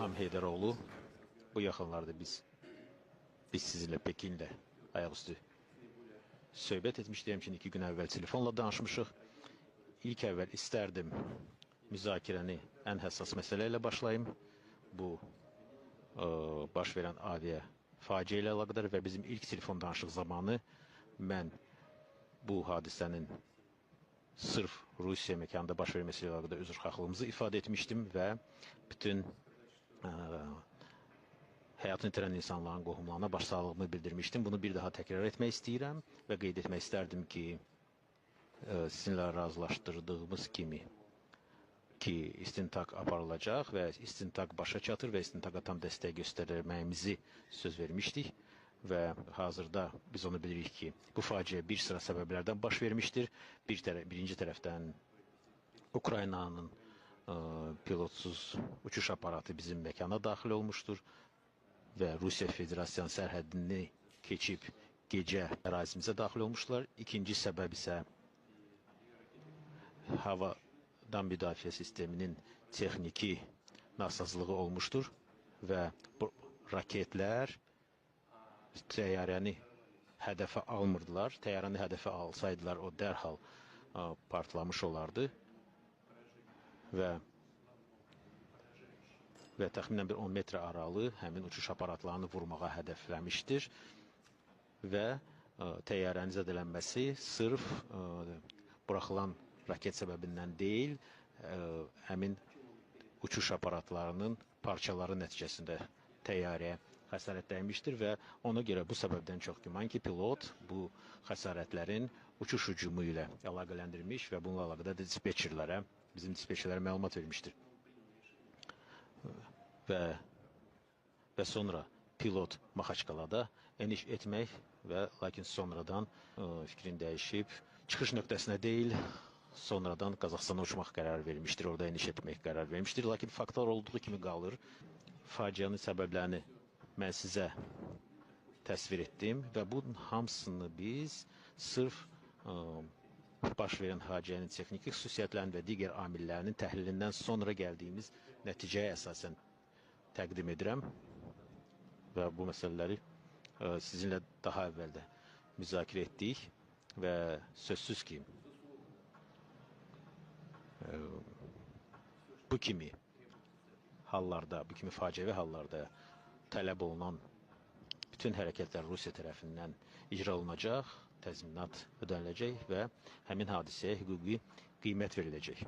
İlham Heydaroğlu. Bu yaxınlarda biz sizinlə Pekinlə ayaqüstü söhbət etmişdik. Həmçinin 2 gün əvvəl telefonla danışmışıq. İlk əvvəl istərdim müzakirəni ən həssas məsələ ilə başlayım. Bu baş verən avia faciə ilə əlaqədar və bizim ilk telefon danışıq zamanı mən bu hadisənin sırf Rusiya məkanında baş verməsi ilə əlaqədar üzrxahlığımızı ifadə etmişdim və bütün həyatını itirən insanların qohumlarına başsağlığımı bildirmişdim. Bunu bir daha təkrar etmək istəyirəm və qeyd etmək istərdim ki, sizinlə razılaşdırdığımız kimi ki, istintaq aparılacaq və istintaq başa çatır və istintaka tam dəstək göstərməyimizi söz vermişdik və hazırda biz onu bilirik ki, bu faciə bir sıra səbəblərdən baş vermişdir. Birinci tərəfdən Ukraynanın pilotsuz uçuş aparatı bizim məkana daxil olmuşdur və Rusiya Federasiyasının sərhədini keçib gecə ərazimizə daxil olmuşlar. İkinci səbəb isə havadan müdafiə sisteminin texniki nasazlığı olmuşdur və raketlər təyyarəni hədəfə almırdılar. Təyyarəni hədəfə alsaydılar, o dərhal partlamış olardı və təxminən bir 10 metr aralı həmin uçuş aparatlarını vurmağa hədəfləmişdir və təyyarənin zədələnməsi sırf buraxılan raket səbəbindən deyil, həmin uçuş aparatlarının parçaları nəticəsində təyyarəyə xəsarət dəymişdir və ona görə bu səbəbdən çox güman ki, pilot bu xəsarətlərin uçuş hücumu ilə əlaqələndirmiş və bununla əlaqədar dispetçerlərə, bizim dispetçerlərə məlumat vermişdir. Və sonra pilot Maxaçkalada eniş etmək və lakin sonradan fikrin dəyişib, çıxış nöqtəsinə deyil, sonradan Qazaxstana uçmaq qərar vermişdir, orada eniş etmək qərar vermişdir. Lakin faktlar olduğu kimi qalır. Faciənin səbəblərini mən sizə təsvir etdim və bunun hamısını biz sırf baş verən faciənin texniki xüsusiyyətlərinin və digər amillərinin təhlilindən sonra gəldiyimiz nəticəyə əsasən təqdim edirəm və bu məsələləri sizinlə daha əvvəl də müzakirə etdik və sözsüz ki, bu kimi hallarda, bu kimi faciəvi hallarda tələb olunan bütün hərəkətlər Rusiya tərəfindən icra olunacaq, təzminat ödəniləcək və həmin hadisəyə hüquqi qiymət veriləcək.